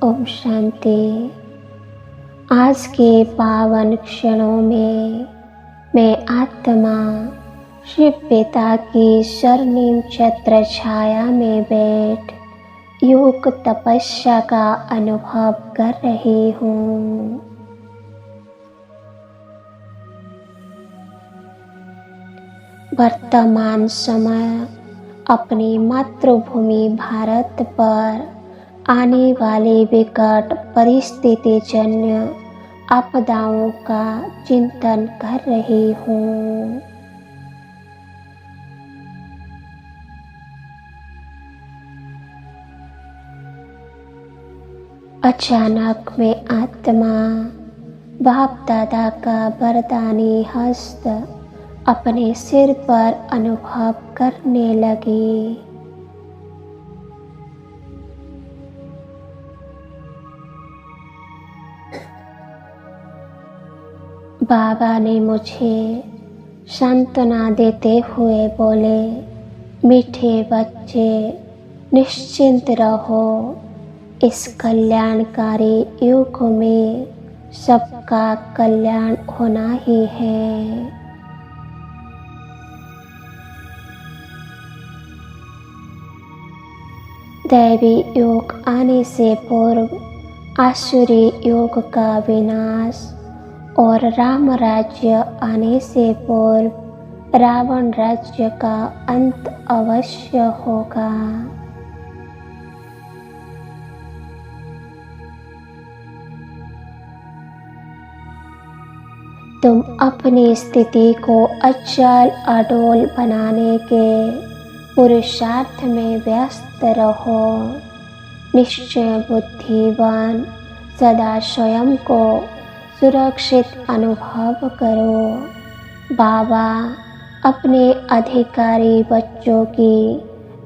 ओम शांति। आज के पावन क्षणों में मैं आत्मा शिव पिता की स्वर्णिम छत्र छाया में बैठ योग तपस्या का अनुभव कर रही हूँ। वर्तमान समय अपनी मातृभूमि भारत पर आने वाली विकट परिस्थितिजन्य आपदाओं का चिंतन कर रही हूँ। अचानक में आत्मा बाप दादा का वरदानी हस्त अपने सिर पर अनुभव करने लगी। बाबा ने मुझे सांत्वना देते हुए बोले, मीठे बच्चे निश्चिंत रहो, इस कल्याणकारी युग में सबका कल्याण होना ही है। दैवी योग आने से पूर्व आसुरी योग का विनाश और राम राज्य आने से पूर्व रावण राज्य का अंत अवश्य होगा। तुम अपनी स्थिति को अचल अडोल बनाने के पुरुषार्थ में व्यस्त रहो। निश्चय बुद्धिवान सदा स्वयं को सुरक्षित अनुभव करो। बाबा अपने अधिकारी बच्चों की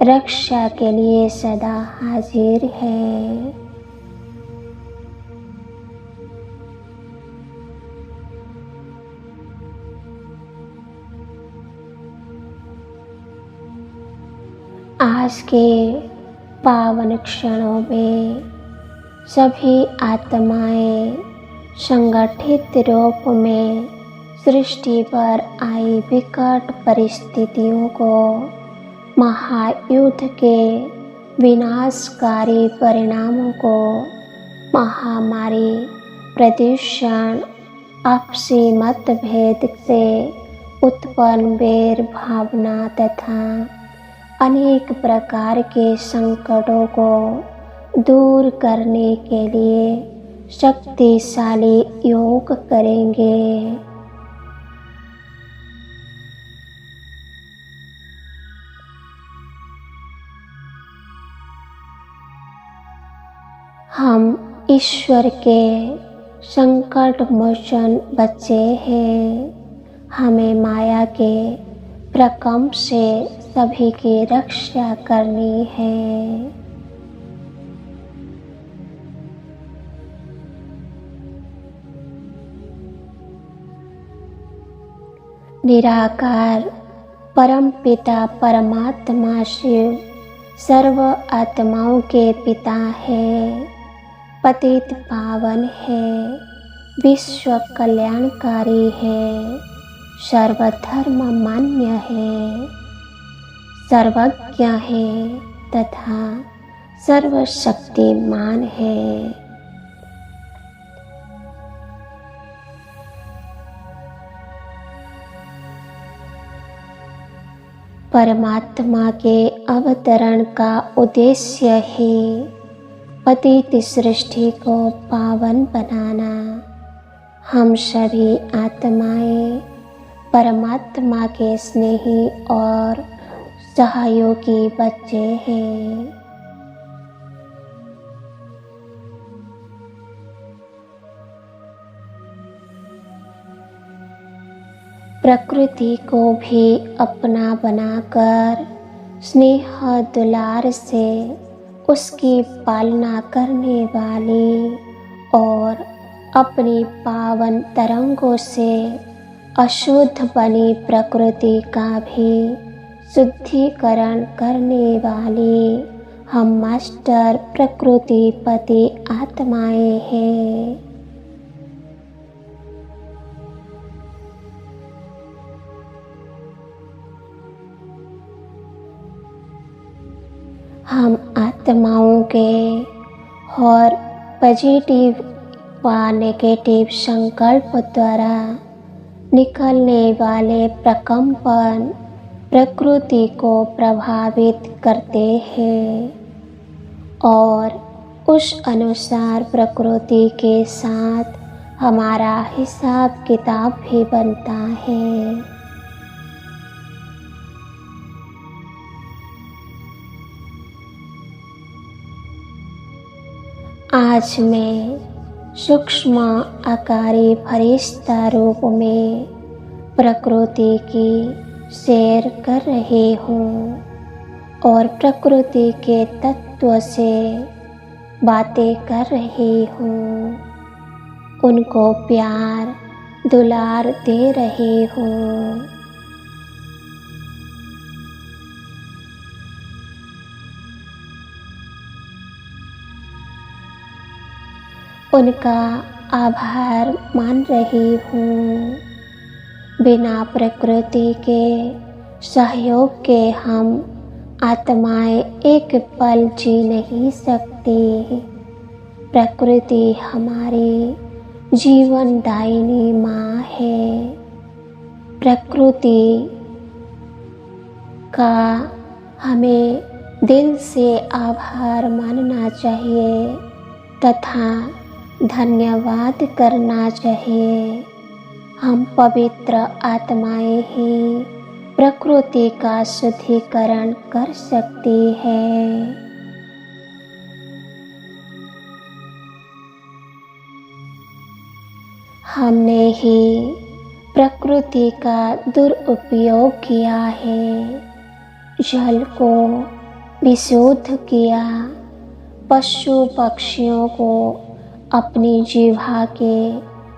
रक्षा के लिए सदा हाजिर है। आज के पावन क्षणों में सभी आत्माएं संगठित रूप में सृष्टि पर आई विकट परिस्थितियों को, महायुद्ध के विनाशकारी परिणामों को, महामारी, प्रदूषण, आपसी मतभेद से उत्पन्न वैर भावना तथा अनेक प्रकार के संकटों को दूर करने के लिए शक्तिशाली योग करेंगे। हम ईश्वर के संकट मोचन बच्चे हैं। हमें माया के प्रकंप से सभी की रक्षा करनी है। निराकार परम पिता परमात्मा शिव सर्व आत्माओं के पिता है, पतित पावन है, विश्व कल्याणकारी है, सर्वधर्म मान्य है, सर्वज्ञ है तथा सर्वशक्तिमान है। परमात्मा के अवतरण का उद्देश्य ही पतित सृष्टि को पावन बनाना। हम सभी आत्माएं परमात्मा के स्नेही और सहयोगी बच्चे हैं। प्रकृति को भी अपना बनाकर स्नेह दुलार से उसकी पालना करने वाली और अपनी पावन तरंगों से अशुद्ध बनी प्रकृति का भी शुद्धिकरण करने वाली हम मास्टर प्रकृतिपति आत्माएं हैं। हम आत्माओं के और पॉजिटिव व नेगेटिव संकल्प द्वारा निकलने वाले प्रकंपन प्रकृति को प्रभावित करते हैं और उस अनुसार प्रकृति के साथ हमारा हिसाब किताब भी बनता है। आज मैं सूक्ष्म आकारी फरिश्ता रूप में प्रकृति की सैर कर रही हूँ और प्रकृति के तत्व से बातें कर रही हूँ, उनको प्यार दुलार दे रही हूँ। उनका आभार मान रही हूँ। बिना प्रकृति के सहयोग के हम आत्माएं एक पल जी नहीं सकती। प्रकृति हमारी जीवनदायिनी माँ है। प्रकृति का हमें दिल से आभार मानना चाहिए तथा धन्यवाद करना चाहिए। हम पवित्र आत्माएं ही प्रकृति का शुद्धिकरण कर सकती है। हमने ही प्रकृति का दुरुपयोग किया है, जल को विशुद्ध किया, पशु पक्षियों को अपनी जीवा के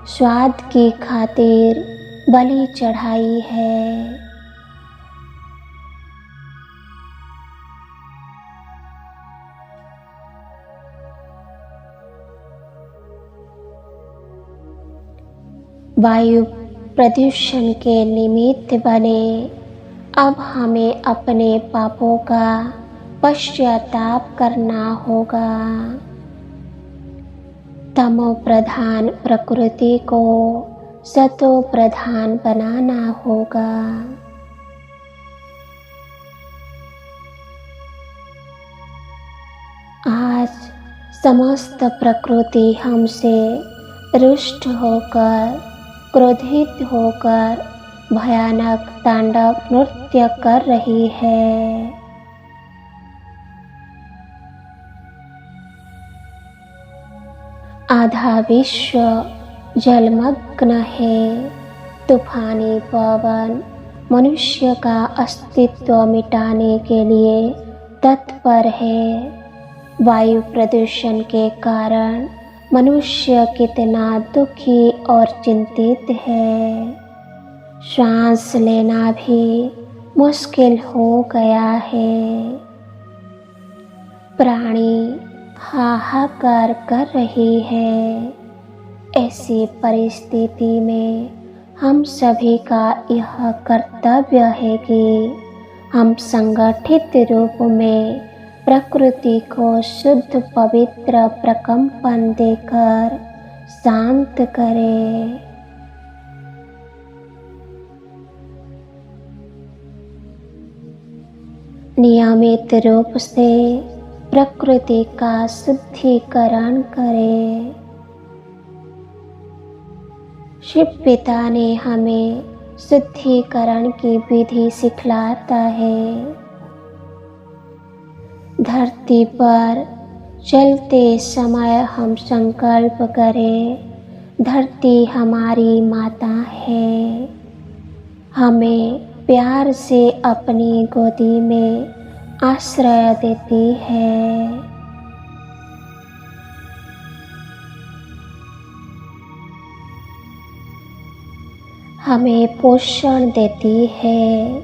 स्वाद की खातिर बलि चढ़ाई है। वायु प्रदूषण के निमित्त बने। अब हमें अपने पापों का पश्चाताप करना होगा। तमो प्रधान प्रकृति को सतो प्रधान बनाना होगा। आज समस्त प्रकृति हमसे रुष्ट होकर, क्रोधित होकर भयानक तांडव नृत्य कर रही है। आधा विश्व जलमग्न है। तूफानी पवन मनुष्य का अस्तित्व मिटाने के लिए तत्पर है। वायु प्रदूषण के कारण मनुष्य कितना दुखी और चिंतित है। श्वास लेना भी मुश्किल हो गया है। प्राणी हाहाकार कर रही है। ऐसी परिस्थिति में हम सभी का यह कर्तव्य है कि हम संगठित रूप में प्रकृति को शुद्ध पवित्र प्रकंपन देकर शांत करें। नियमित रूप से प्रकृति का शुद्धिकरण करें। शिव पिता ने हमें शुद्धिकरण की विधि सिखलाता है। धरती पर चलते समय हम संकल्प करें, धरती हमारी माता है, हमें प्यार से अपनी गोदी में आश्रय देती है। हमें पोषण देती है,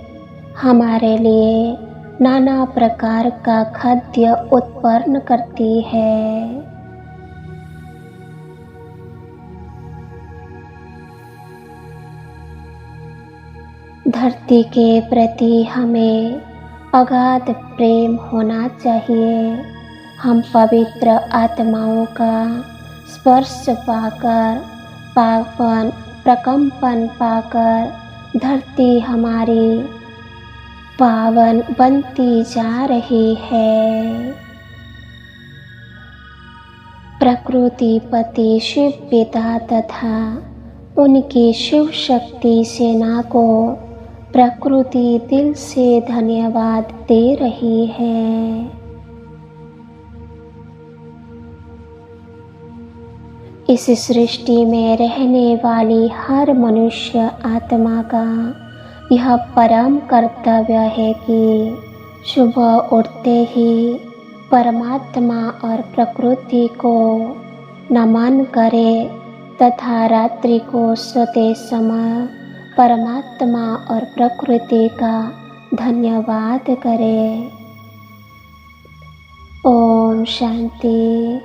हमारे लिए नाना प्रकार का खाद्य उत्पन्न करती है। धरती के प्रति हमें अगाध प्रेम होना चाहिए। हम पवित्र आत्माओं का स्पर्श पाकर, पावन प्रकंपन पाकर धरती हमारी पावन बनती जा रही है। प्रकृति पति शिव पिता तथा उनकी शिव शक्ति सेना को प्रकृति दिल से धन्यवाद दे रही है। इस सृष्टि में रहने वाली हर मनुष्य आत्मा का यह परम कर्तव्य है कि सुबह उठते ही परमात्मा और प्रकृति को नमन करे तथा रात्रि को सोते समय परमात्मा और प्रकृति का धन्यवाद करें। ओम शांति,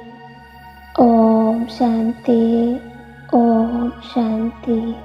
ओम शांति, ओम शांति।